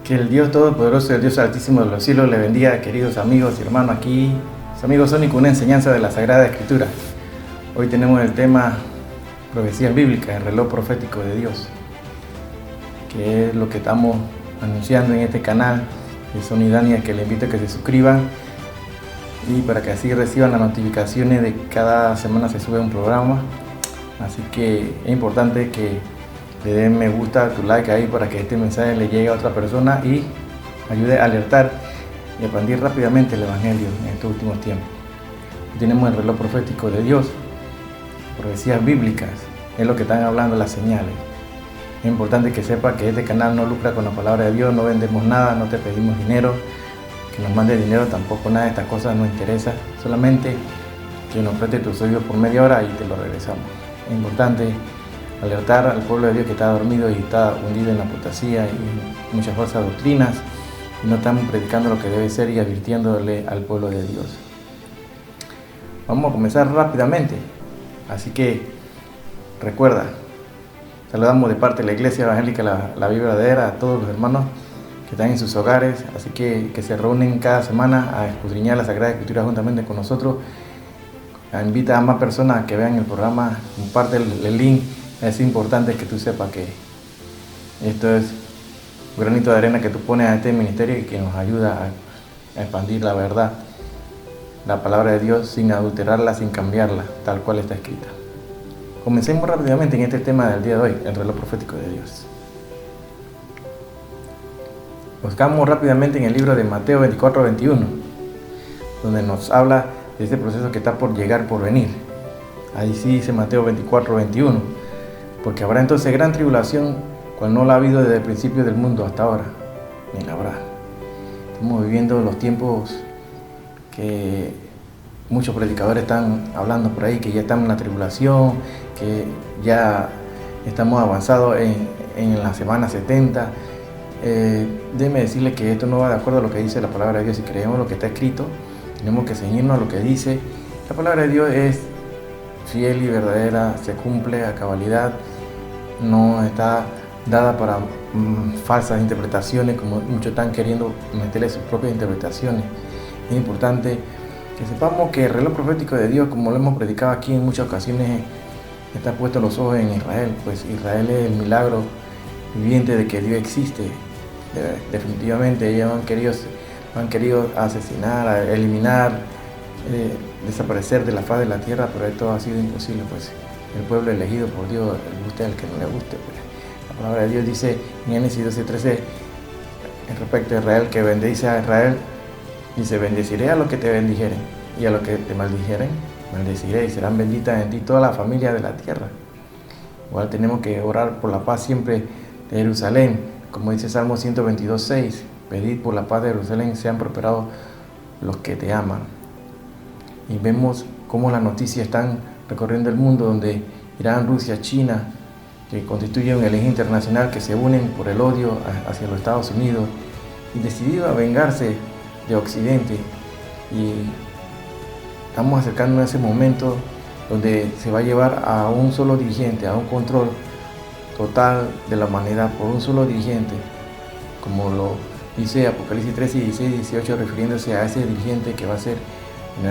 Que el Dios Todopoderoso, el Dios Altísimo de los cielos, le bendiga, queridos amigos y hermanos. Aquí, su amigo Sónic, una enseñanza de la Sagrada Escritura. Hoy tenemos el tema profecías bíblicas, el reloj profético de Dios, que es lo que estamos anunciando en este canal de Sony Dania, que le invito a que se suscriban y para que así reciban las notificaciones de que cada semana se sube un programa. Así que es importante que le den me gusta, tu like ahí para que este mensaje le llegue a otra persona y ayude a alertar y expandir rápidamente el Evangelio en estos últimos tiempos. Tenemos el reloj profético de Dios, profecías bíblicas, es lo que están hablando las señales. Es importante que sepa que este canal no lucra con la palabra de Dios, no vendemos nada, no te pedimos dinero, que nos mande dinero tampoco, nada de estas cosas nos interesa, solamente que nos preste tus oídos por media hora y te lo regresamos. Es importante alertar al pueblo de Dios que está dormido y está hundido en la apostasía y muchas falsas doctrinas, y no estamos predicando lo que debe ser y advirtiéndole al pueblo de Dios. Vamos a comenzar rápidamente, así que recuerda, saludamos de parte de la Iglesia Evangélica La Vida Verdadera a todos los hermanos que están en sus hogares, así que se reúnen cada semana a escudriñar la Sagrada Escritura juntamente con nosotros. Invita a más personas a que vean el programa, comparte el link. Es importante que tú sepas que esto es un granito de arena que tú pones a este ministerio y que nos ayuda a expandir la verdad, la palabra de Dios, sin adulterarla, sin cambiarla, tal cual está escrita. Comencemos rápidamente en este tema del día de hoy, el reloj profético de Dios. Buscamos rápidamente en el libro de Mateo 24-21, donde nos habla de este proceso que está por llegar, por venir. Ahí sí dice Mateo 24-21. Porque habrá entonces gran tribulación, cual no la ha habido desde el principio del mundo hasta ahora, ni la habrá. Estamos viviendo los tiempos que muchos predicadores están hablando por ahí, que ya estamos en la tribulación, que ya estamos avanzados en la semana 70. Déjeme decirle que esto no va de acuerdo a lo que dice la palabra de Dios. Si creemos lo que está escrito, tenemos que ceñirnos a lo que dice. La palabra de Dios es fiel y verdadera, se cumple a cabalidad. No está dada para falsas interpretaciones, como muchos están queriendo meterle sus propias interpretaciones. Es importante que sepamos que el reloj profético de Dios, como lo hemos predicado aquí en muchas ocasiones, está puesto los ojos en Israel, pues Israel es el milagro viviente de que Dios existe. Definitivamente ellos han querido asesinar, eliminar, desaparecer de la faz de la tierra, pero esto ha sido imposible, pues el pueblo elegido por Dios, le guste al que no le guste. Pues la palabra de Dios dice en Génesis 12:13 respecto a Israel, que bendice a Israel, dice: bendeciré a los que te bendijeren y a los que te maldijeren maldeciré, y serán benditas en ti toda la familia de la tierra. Igual tenemos que orar por la paz siempre de Jerusalén, como dice Salmo 122:6: pedid por la paz de Jerusalén, sean prosperados los que te aman. Y vemos cómo las noticias están recorriendo el mundo, donde Irán, Rusia, China, que constituyen el eje internacional, que se unen por el odio hacia los Estados Unidos y decidido a vengarse de Occidente. Y estamos acercándonos a ese momento donde se va a llevar a un solo dirigente, a un control total de la humanidad por un solo dirigente, como lo dice Apocalipsis 13, 16 y 18, refiriéndose a ese dirigente que va a ser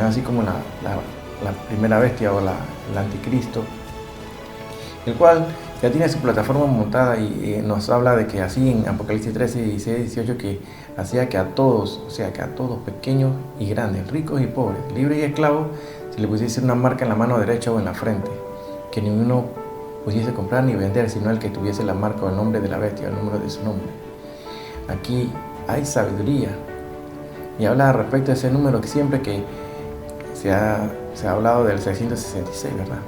así como la primera bestia o el anticristo, el cual ya tiene su plataforma montada y nos habla de que así en Apocalipsis 13, 16 y 18, que hacía que a todos, o sea que a todos, pequeños y grandes, ricos y pobres, libres y esclavos, se le pusiese una marca en la mano derecha o en la frente, que ninguno pudiese comprar ni vender, sino el que tuviese la marca o el nombre de la bestia, el número de su nombre. Aquí hay sabiduría y habla respecto a ese número, que siempre que se ha hablado del 666, ¿verdad?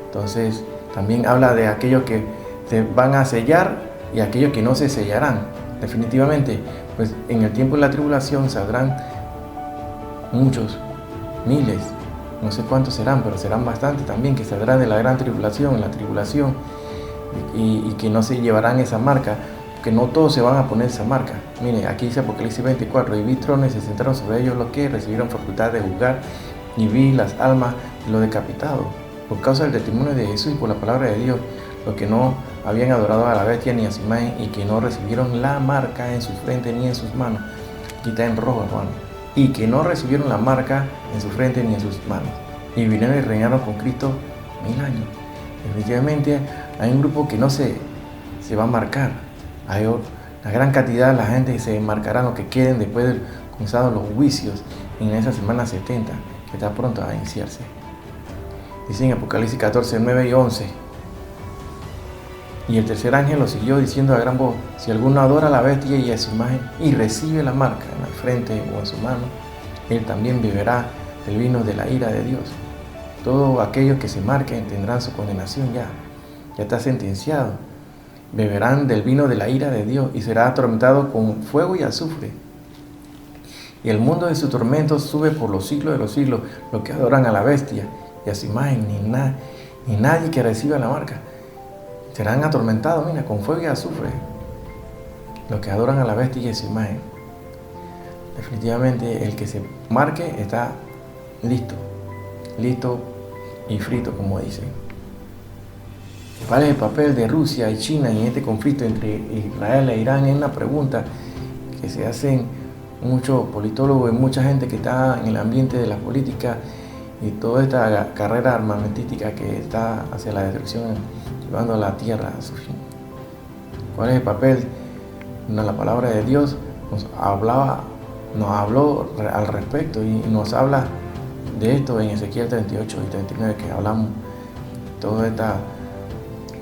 Entonces también habla de aquellos que se van a sellar y aquellos que no se sellarán. Definitivamente, pues en el tiempo de la tribulación saldrán muchos, miles, no sé cuántos serán, pero serán bastantes también, que saldrán de la gran tribulación, la tribulación, y que no se llevarán esa marca, porque no todos se van a poner esa marca. Mire, aquí dice Apocalipsis 24: y vi tronos y se sentaron sobre ellos los que recibieron facultad de juzgar, y vi las almas de los decapitados por causa del testimonio de Jesús y por la palabra de Dios, los que no habían adorado a la bestia ni a su imagen y que no recibieron la marca en su frente ni en sus manos. Aquí está en rojo, hermano. Y que no recibieron la marca en su frente ni en sus manos. Y vinieron y reinaron con Cristo 1000 años. Definitivamente hay un grupo que no se va a marcar. Hay una gran cantidad de la gente que se marcarán lo que queden después de comenzados los juicios en esa semana 70 que está pronto a iniciarse. Dice en Apocalipsis 14, 9 y 11. Y el tercer ángel lo siguió diciendo a gran voz: si alguno adora a la bestia y a su imagen y recibe la marca en la frente o en su mano, él también beberá del vino de la ira de Dios. Todos aquellos que se marquen tendrán su condenación ya está sentenciado. Beberán del vino de la ira de Dios y será atormentado con fuego y azufre. Y el mundo de su tormento sube por los siglos de los siglos. Los que adoran a la bestia y a su imagen, ni nadie que reciba la marca, serán atormentados, mira, con fuego y azufre. Los que adoran a la bestia y a su imagen. Definitivamente el que se marque está listo y frito, como dicen. ¿Cuál es el papel de Rusia y China en este conflicto entre Israel e Irán? Es una pregunta que se hacen muchos politólogos y mucha gente que está en el ambiente de la política y toda esta carrera armamentística que está hacia la destrucción, llevando a la tierra a su fin. ¿Cuál es el papel? La palabra de Dios nos habló al respecto y nos habla de esto en Ezequiel 38 y 39, que hablamos de toda esta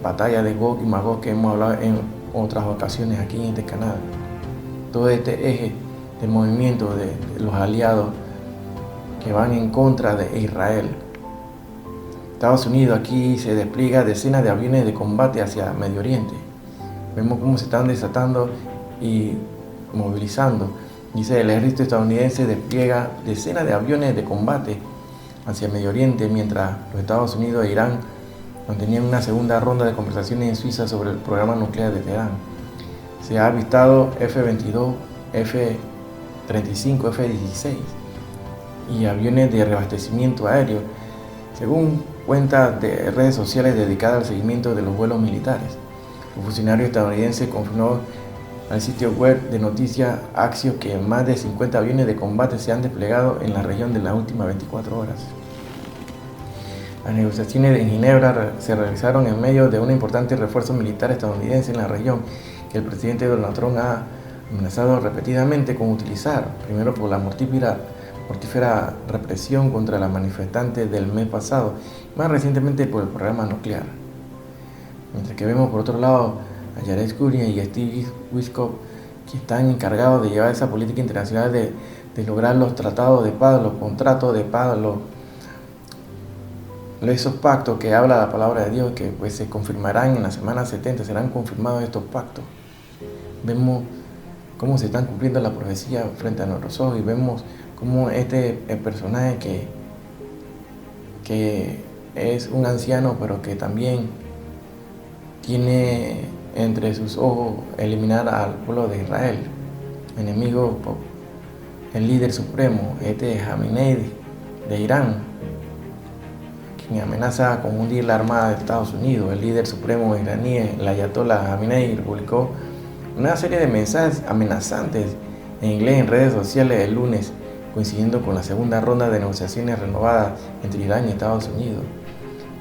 batalla de Gog y Magog que hemos hablado en otras ocasiones aquí en este canal. Todo este eje del movimiento de los aliados que van en contra de Israel. Estados Unidos aquí se despliega decenas de aviones de combate hacia Medio Oriente. Vemos cómo se están desatando y movilizando. Dice, el ejército estadounidense despliega decenas de aviones de combate hacia Medio Oriente, mientras los Estados Unidos e Irán mantenían una segunda ronda de conversaciones en Suiza sobre el programa nuclear de Teherán. Se ha avistado F-22, F-35, F-16 y aviones de reabastecimiento aéreo, según cuentas de redes sociales dedicadas al seguimiento de los vuelos militares. Un funcionario estadounidense confirmó al sitio web de noticias Axios que más de 50 aviones de combate se han desplegado en la región de las últimas 24 horas. Las negociaciones en Ginebra se realizaron en medio de un importante refuerzo militar estadounidense en la región que el presidente Donald Trump ha amenazado repetidamente con utilizar, primero por la mortífera represión contra las manifestantes del mes pasado y más recientemente por el programa nuclear. Mientras que vemos por otro lado a Jared Kushner y Steve Witkoff, que están encargados de llevar esa política internacional de lograr los tratados de paz, los contratos de paz, esos pactos que habla la palabra de Dios, que pues se confirmarán en la semana 70, serán confirmados estos pactos. Vemos cómo se están cumpliendo las profecías frente a nuestros ojos y vemos cómo el personaje que es un anciano, pero que también tiene entre sus ojos eliminar al pueblo de Israel, enemigo, el líder supremo, Khamenei de Irán, quien amenaza con hundir la armada de Estados Unidos. El líder supremo iraní, el Ayatollah Khamenei, publicó una serie de mensajes amenazantes en inglés en redes sociales el lunes, coincidiendo con la segunda ronda de negociaciones renovadas entre Irán y Estados Unidos.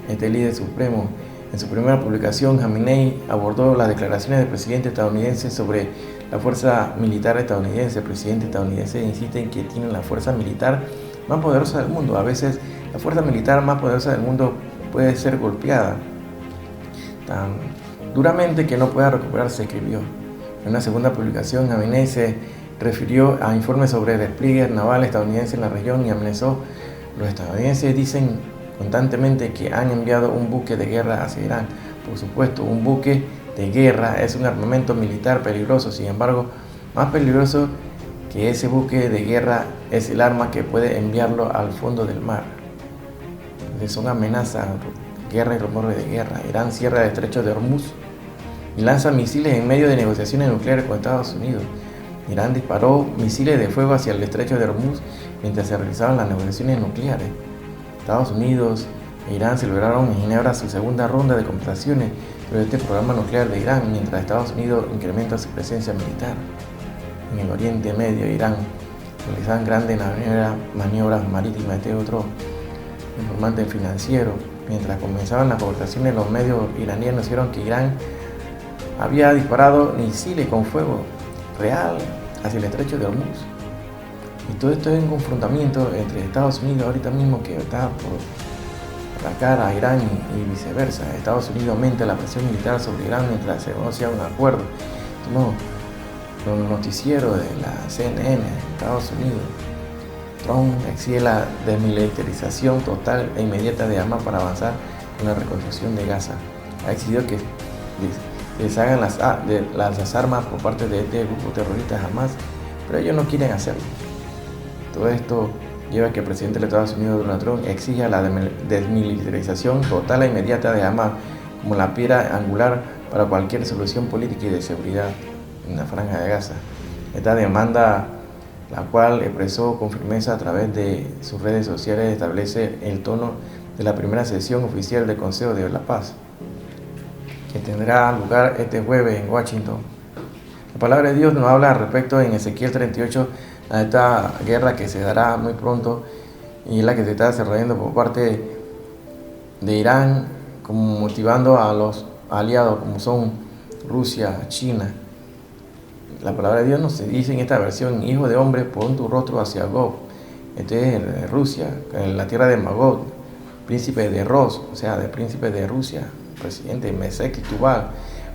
Este líder supremo, en su primera publicación, Khamenei abordó las declaraciones del presidente estadounidense sobre la fuerza militar estadounidense. El presidente estadounidense insiste en que tiene la fuerza militar más poderosa del mundo. A veces la fuerza militar más poderosa del mundo puede ser golpeada tan duramente que no pueda recuperarse, escribió. En una segunda publicación, Khamenei se refirió a informes sobre el despliegue naval estadounidense en la región y amenazó: los estadounidenses dicen constantemente que han enviado un buque de guerra hacia Irán. Por supuesto, un buque de guerra es un armamento militar peligroso. Sin embargo, más peligroso que ese buque de guerra es el arma que puede enviarlo al fondo del mar. Entonces son amenazas, guerra y rumores de guerra. Irán cierra el estrecho de Hormuz y lanza misiles en medio de negociaciones nucleares con Estados Unidos. Irán disparó misiles de fuego hacia el estrecho de Hormuz mientras se realizaban las negociaciones nucleares. Estados Unidos e Irán celebraron en Ginebra su segunda ronda de conversaciones pero este programa nuclear de Irán, mientras Estados Unidos incrementa su presencia militar en el Oriente Medio. Irán realizaban grandes maniobras marítimas. Este otro informante financiero, mientras comenzaban las provocaciones, los medios iraníes anunciaron que Irán había disparado misiles con fuego real hacia el estrecho de Hormuz. Y todo esto es un confrontamiento entre Estados Unidos ahorita mismo, que está por atacar a Irán y viceversa. Estados Unidos aumenta la presión militar sobre Irán mientras se negocia un acuerdo. Los noticieros de la CNN de Estados Unidos. Trump exige la desmilitarización total e inmediata de Hamas para avanzar con la reconstrucción de Gaza. Ha exigido que les hagan las armas por parte de este grupo terrorista Hamas, pero ellos no quieren hacerlo. Todo esto lleva a que el presidente de Estados Unidos, Donald Trump, exija la desmilitarización total e inmediata de Hamas como la piedra angular para cualquier solución política y de seguridad en la franja de Gaza. Esta demanda, la cual expresó con firmeza a través de sus redes sociales, establece el tono de la primera sesión oficial del Consejo de la Paz, que tendrá lugar este jueves en Washington. La palabra de Dios nos habla al respecto en Ezequiel 38, a esta guerra que se dará muy pronto y es la que se está desarrollando por parte de Irán, como motivando a los aliados como son Rusia, China. La palabra de Dios nos dice en esta versión: hijo de hombre, pon tu rostro hacia Gog. Este es Rusia, en la tierra de Magog, príncipe de Ros, o sea, del príncipe de Rusia, presidente Mesec y Tubal.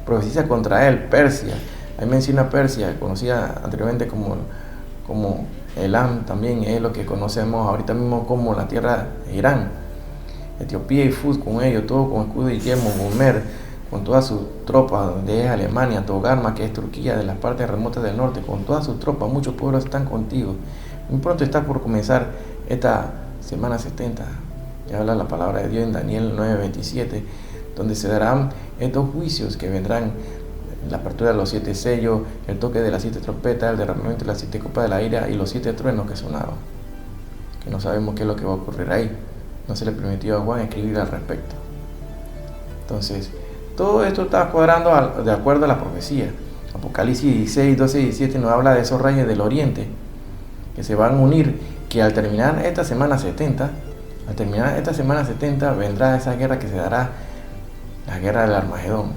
Profetiza contra él, Persia. Ahí menciona Persia, conocida anteriormente como Elam, también es lo que conocemos ahorita mismo como la tierra de Irán. Etiopía y Fuz con ellos, todo con escudo y yelmo, Gomer, con todas sus tropas, donde es Alemania, Togarma, que es Turquía, de las partes remotas del norte, con todas sus tropas, muchos pueblos están contigo. Muy pronto está por comenzar esta semana 70, que habla la palabra de Dios en Daniel 9:27, donde se darán estos juicios que vendrán: la apertura de los 7 sellos, el toque de las 7 trompetas, el derramamiento de las 7 copas de la ira y los 7 truenos que sonaron. Que no sabemos qué es lo que va a ocurrir ahí. No se le permitió a Juan escribir al respecto. Entonces, todo esto está cuadrando de acuerdo a la profecía. Apocalipsis 16, 12 y 17 nos habla de esos reyes del oriente que se van a unir, que al terminar esta semana 70, vendrá esa guerra que se dará, la guerra del Armagedón.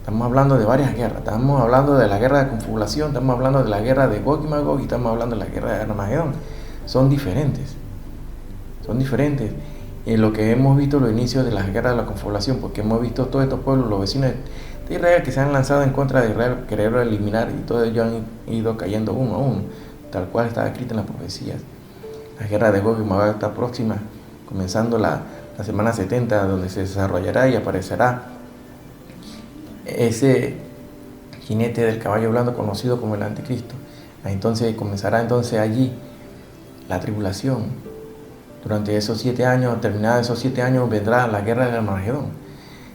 Estamos hablando de varias guerras. Estamos hablando de la guerra de confabulación, estamos hablando de la guerra de Gog y Magog y estamos hablando de la guerra de Armagedón. Son diferentes. En lo que hemos visto los inicios de la guerra de la confabulación, porque hemos visto todos estos pueblos, los vecinos de Israel, que se han lanzado en contra de Israel, quererlo eliminar, y todos ellos han ido cayendo uno a uno, tal cual está escrito en las profecías. La guerra de Gog y Magog está próxima, comenzando la semana 70, donde se desarrollará y aparecerá ese jinete del caballo blanco conocido como el anticristo. Entonces comenzará allí la tribulación. Durante esos 7 años, terminados esos 7 años, vendrá la guerra del Armagedón.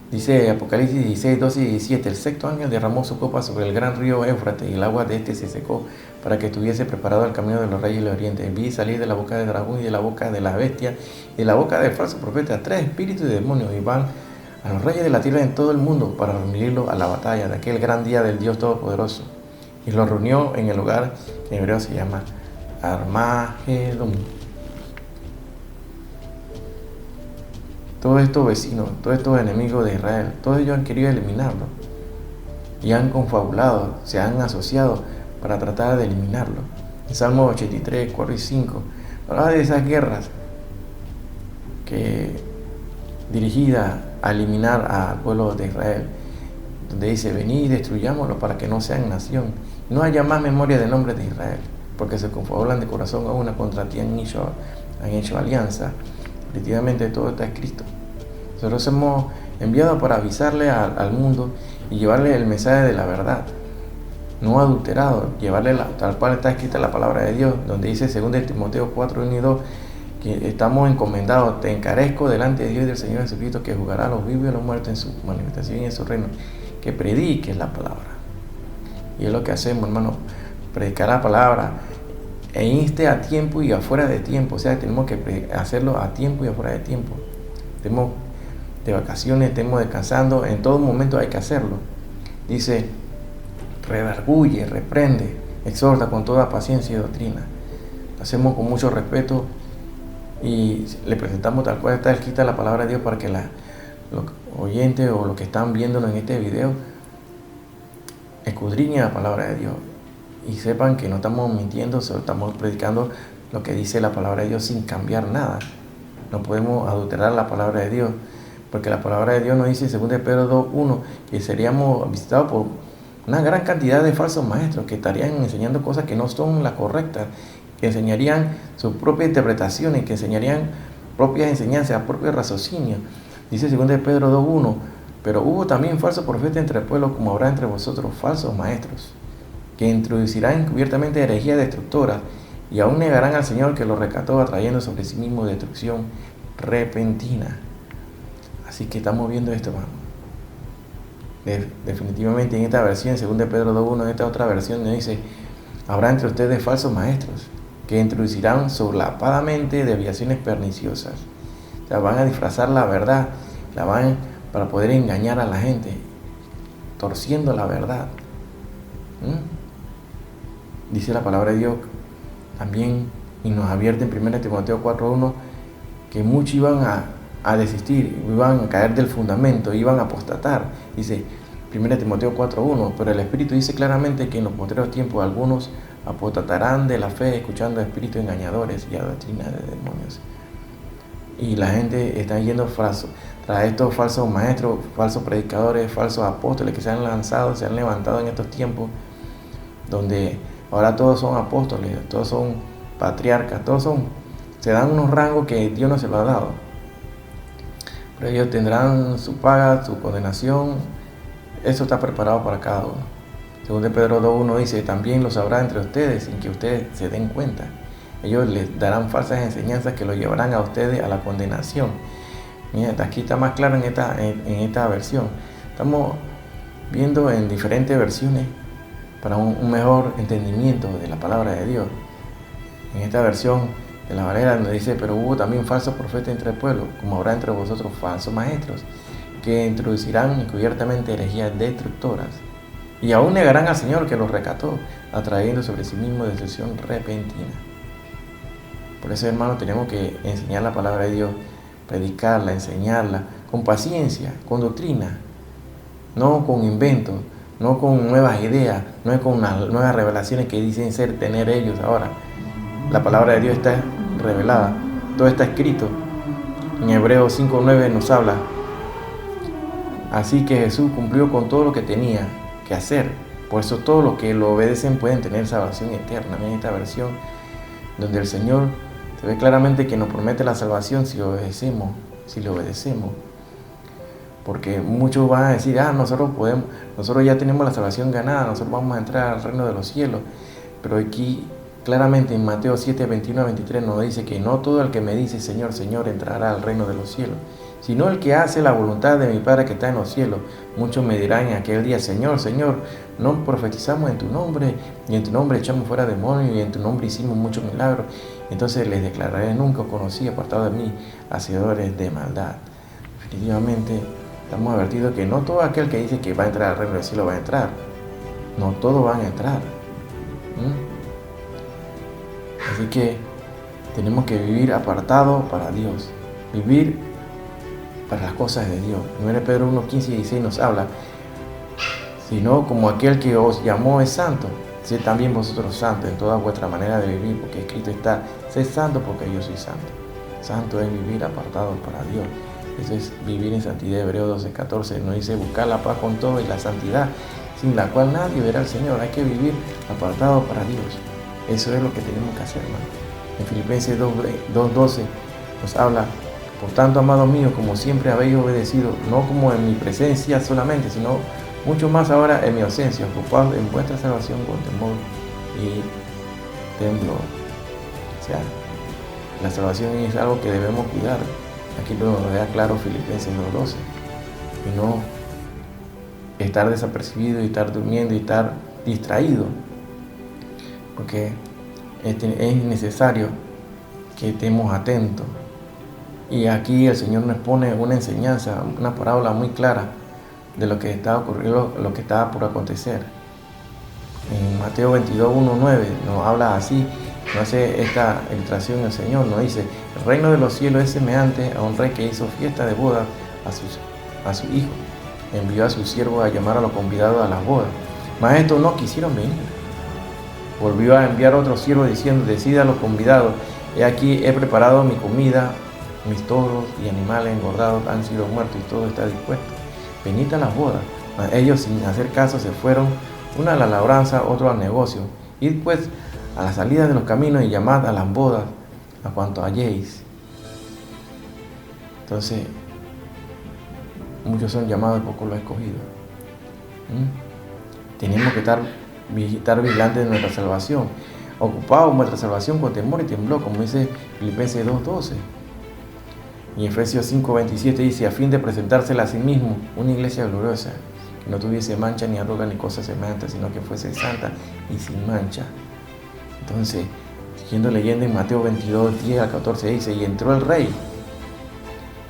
Dice Apocalipsis 16, 12 y 17: el sexto ángel derramó su copa sobre el gran río Éufrates y el agua de este se secó para que estuviese preparado el camino de los reyes del oriente. Vi salir de la boca del dragón y de la boca de la bestia y de la boca del falso profeta 3 espíritus de demonios, y van a los reyes de la tierra en todo el mundo para reunirlos a la batalla de aquel gran día del Dios Todopoderoso. Y los reunió en el lugar que en hebreo se llama Armagedón. Todos estos vecinos, todos estos enemigos de Israel, todos ellos han querido eliminarlo y han confabulado, se han asociado para tratar de eliminarlo. En Salmo 83, 4 y 5 habla de esas guerras dirigidas a eliminar al pueblo de Israel, donde dice: venid y destruyámoslo para que no sean nación, no haya más memoria del nombre de Israel, porque se confabulan de corazón a una contra ti, han hecho alianza. Definitivamente todo está escrito. Nosotros hemos enviado para avisarle al mundo y llevarle el mensaje de la verdad, no adulterado, llevarle tal cual está escrita la palabra de Dios, donde dice 2 Timoteo 4, 1 y 2, que estamos encomendados: te encarezco delante de Dios y del Señor Jesucristo, que juzgará a los vivos y a los muertos en su manifestación y en su reino, que prediques la palabra. Y es lo que hacemos, hermano, predicar la palabra, e inste a tiempo y afuera de tiempo. O sea, tenemos que hacerlo a tiempo y afuera de tiempo. de vacaciones, estemos descansando, en todo momento hay que hacerlo. Dice, redarguye, reprende, exhorta con toda paciencia y doctrina. Lo hacemos con mucho respeto y le presentamos tal cual está escrita la palabra de Dios para que los oyentes o los que están viéndonos en este video escudriñen la palabra de Dios y sepan que no estamos mintiendo, solo estamos predicando lo que dice la palabra de Dios sin cambiar nada. No podemos adulterar la palabra de Dios, porque la palabra de Dios nos dice en 2 Pedro 2:1 que seríamos visitados por una gran cantidad de falsos maestros que estarían enseñando cosas que no son las correctas, que enseñarían sus propias interpretaciones, que enseñarían propias enseñanzas, propios raciocinios. Dice 2 Pedro 2:1, pero hubo también falsos profetas entre el pueblo, como habrá entre vosotros falsos maestros, que introducirán encubiertamente herejías destructoras, y aún negarán al Señor que los rescató, atrayendo sobre sí mismo destrucción repentina. Así que estamos viendo esto, hermano. Definitivamente en esta versión, 2 Pedro 2:1, en esta otra versión nos dice, habrá entre ustedes falsos maestros, que introducirán solapadamente desviaciones perniciosas. O sea, van a disfrazar la verdad, la van para poder engañar a la gente, torciendo la verdad. Dice la palabra de Dios también, y nos advierte en 1 Timoteo 4:1, que muchos iban a desistir, iban a caer del fundamento, iban a apostatar. Dice 1 Timoteo 4:1, pero el Espíritu dice claramente que en los postreros tiempos algunos apostatarán de la fe, escuchando a espíritus engañadores y a doctrina de demonios. Y la gente está yendo tras estos falsos maestros, falsos predicadores, falsos apóstoles que se han lanzado, se han levantado en estos tiempos, donde ahora todos son apóstoles, todos son patriarcas, se dan unos rangos que Dios no se los ha dado. Pero ellos tendrán su paga, su condenación. Eso está preparado para cada uno. 2 Pedro 2:1 dice, también lo sabrá entre ustedes sin que ustedes se den cuenta. Ellos les darán falsas enseñanzas que los llevarán a ustedes a la condenación. Mira, aquí está más claro en esta versión. Estamos viendo en diferentes versiones para un mejor entendimiento de la palabra de Dios. En esta versión de la Valera nos dice, pero hubo también falsos profetas entre el pueblo, como habrá entre vosotros falsos maestros, que introducirán encubiertamente herejías destructoras, y aún negarán al Señor que los rescató, atrayendo sobre sí mismo destrucción repentina. Por eso, hermanos, tenemos que enseñar la palabra de Dios, predicarla, enseñarla, con paciencia, con doctrina, no con inventos, no con nuevas ideas, no es con nuevas revelaciones que dicen tener ellos ahora. La palabra de Dios está revelada, todo está escrito. En Hebreos 5:9 nos habla, así que Jesús cumplió con todo lo que tenía que hacer. Por eso todos los que lo obedecen pueden tener salvación eterna. En esta versión, donde el Señor se ve claramente que nos promete la salvación si le obedecemos. Porque muchos van a decir, nosotros ya tenemos la salvación ganada, nosotros vamos a entrar al reino de los cielos. Pero aquí claramente en Mateo 7:21-23 nos dice que no todo el que me dice Señor, Señor entrará al reino de los cielos, sino el que hace la voluntad de mi Padre que está en los cielos. Muchos me dirán en aquel día, Señor, Señor, no profetizamos en tu nombre, y en tu nombre echamos fuera demonios, y en tu nombre hicimos muchos milagros. Entonces les declararé, nunca os conocí, apartado de mí, hacedores de maldad. Definitivamente estamos advertidos que no todo aquel que dice que va a entrar al reino del cielo va a entrar. No todos van a entrar. Así que tenemos que vivir apartados para Dios, vivir para las cosas de Dios. 1 Pedro 1:15-16 nos habla, sino como aquel que os llamó es santo, sed también vosotros santos en toda vuestra manera de vivir, porque escrito está, sed santo porque yo soy santo. Santo es vivir apartado para Dios. Eso es vivir en santidad. Hebreos 12:14 nos dice buscar la paz con todo y la santidad, sin la cual nadie verá al Señor. Hay que vivir apartado para Dios. Eso es lo que tenemos que hacer, hermano. En Filipenses 2:12 nos habla, por tanto, amados míos, como siempre habéis obedecido, no como en mi presencia solamente, sino mucho más ahora en mi ausencia, ocupados en vuestra salvación con temor y temblor. O sea, la salvación es algo que debemos cuidar. Aquí nos deja claro Filipenses 2:12. Y no estar desapercibido y estar durmiendo y estar distraído. Porque es necesario que estemos atentos Y aquí el Señor nos pone una enseñanza, una parábola muy clara de lo que estaba ocurriendo, lo que estaba por acontecer. En Mateo 22, 1, 9 nos habla así, nos hace esta ilustración el Señor, nos dice: el reino de los cielos es semejante a un rey que hizo fiesta de boda a su hijo. Envió a sus siervos a llamar a los convidados a las bodas, mas estos no quisieron venir. Volvió a enviar a otros siervos diciendo: decid a los convidados: he aquí, he preparado mi comida, mis toros y animales engordados han sido muertos y todo está dispuesto. Venid a las bodas. Mas ellos, sin hacer caso, se fueron, uno a la labranza, otro al negocio. Id pues a la salida de los caminos y llamad a las bodas a cuanto halléis. Entonces, muchos son llamados y pocos los escogidos. Tenemos que estar vigilantes de nuestra salvación, ocupados en nuestra salvación con temor y temblor, como dice Filipenses 2:12. Y Efesios 5:27 dice: a fin de presentársela a sí mismo una iglesia gloriosa, que no tuviese mancha ni arruga ni cosa semejante, sino que fuese santa y sin mancha. Entonces, siguiendo leyendo en Mateo 22:10-14 dice: y entró el rey,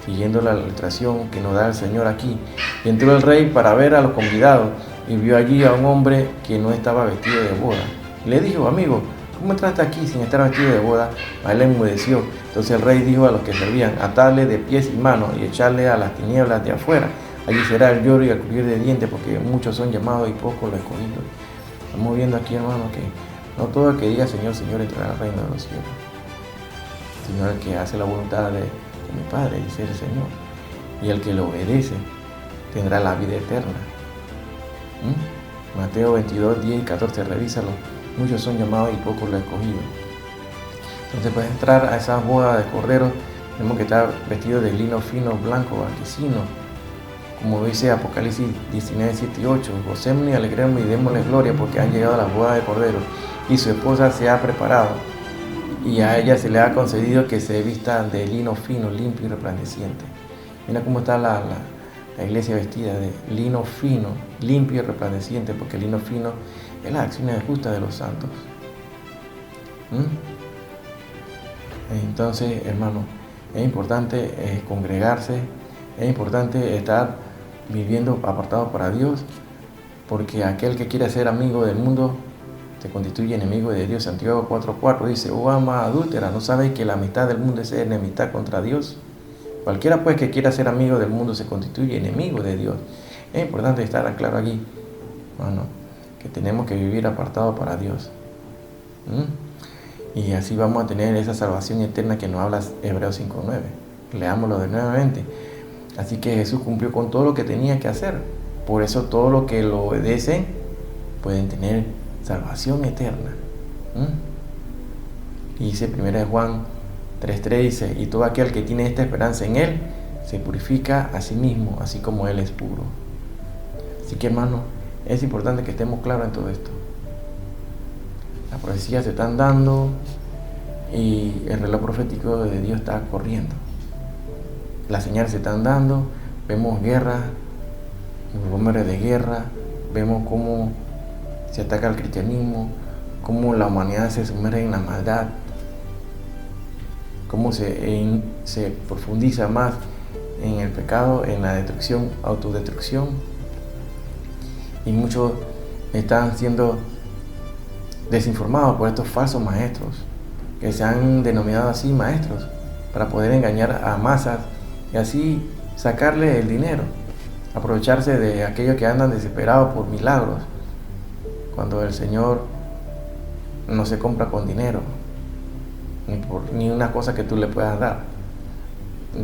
siguiendo la ilustración que nos da el Señor aquí, y entró el rey para ver a los convidados, y vio allí a un hombre que no estaba vestido de boda. Y le dijo: amigo, ¿cómo entraste aquí sin estar vestido de boda? A él enmudeció. Entonces el rey dijo a los que servían: atadle de pies y manos y echarle a las tinieblas de afuera. Allí será el lloro y el crujir de dientes, porque muchos son llamados y pocos los escogidos. Estamos viendo aquí, hermano, que no todo el que diga Señor, Señor entrará al reino de los cielos, sino el que hace la voluntad de mi Padre, dice el Señor. Y el que lo obedece tendrá la vida eterna. Mateo 22:10-14, revísalo. Muchos son llamados y pocos los escogidos. Entonces, para entrar a esas bodas de cordero, tenemos que estar vestidos de lino fino, blanco, blanquecino. Como dice Apocalipsis 19:7-8, gocémonos y alegremos y démosle gloria, porque han llegado a las bodas de cordero, y su esposa se ha preparado, y a ella se le ha concedido que se vista de lino fino, limpio y resplandeciente. Mira cómo está la iglesia vestida de lino fino, limpio y resplandeciente, porque el lino fino es las acciones justas de los santos. Entonces, hermano, es importante congregarse, es importante estar viviendo apartado para Dios, porque aquel que quiere ser amigo del mundo se constituye enemigo de Dios. Santiago 4:4 dice: oh alma adúltera, ¿no sabéis que la amistad del mundo es enemistad contra Dios? Cualquiera pues que quiera ser amigo del mundo se constituye enemigo de Dios. Es importante estar claro aquí, hermano, que tenemos que vivir apartados para Dios. Y así vamos a tener esa salvación eterna que nos habla Hebreos 5:9. Leámoslo de nuevamente. Así que Jesús cumplió con todo lo que tenía que hacer. Por eso todos los que lo obedecen pueden tener salvación eterna. Y dice 1 Juan 3:3, dice: y todo aquel que tiene esta esperanza en Él se purifica a sí mismo, así como Él es puro. Así que, hermano, es importante que estemos claros en todo esto. Las profecías se están dando y el reloj profético de Dios está corriendo. Las señales se están dando, vemos guerra, rumores de guerra, vemos cómo se ataca el cristianismo, cómo la humanidad se sumerge en la maldad, cómo se profundiza más en el pecado, en la destrucción, autodestrucción. Y muchos están siendo desinformados por estos falsos maestros, que se han denominado así maestros, para poder engañar a masas y así sacarle el dinero, aprovecharse de aquellos que andan desesperados por milagros, cuando el Señor no se compra con dinero, ni una cosa que tú le puedas dar.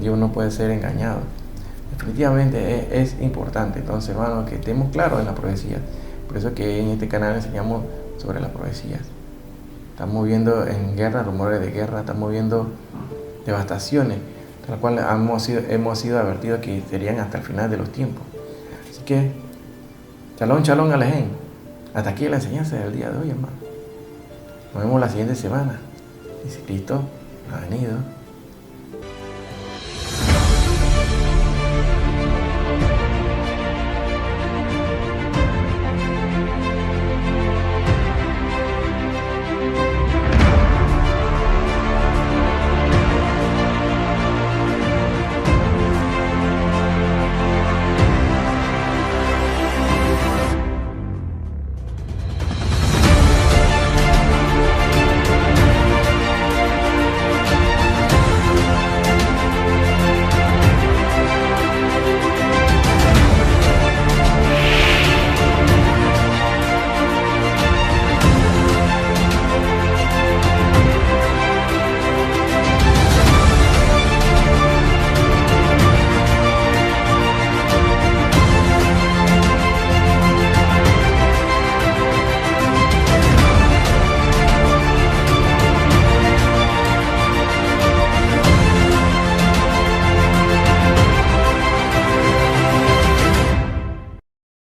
Dios no puede ser engañado. Definitivamente es importante, entonces, hermanos, que estemos claros en la profecía. Por eso que en este canal enseñamos sobre las profecías. Estamos viendo en guerra, rumores de guerra, estamos viendo devastaciones, tal cual hemos sido advertidos que serían hasta el final de los tiempos. Así que, shalom, shalom, alején. Hasta aquí la enseñanza del día de hoy, hermano. Nos vemos la siguiente semana. Y si Cristo ha venido,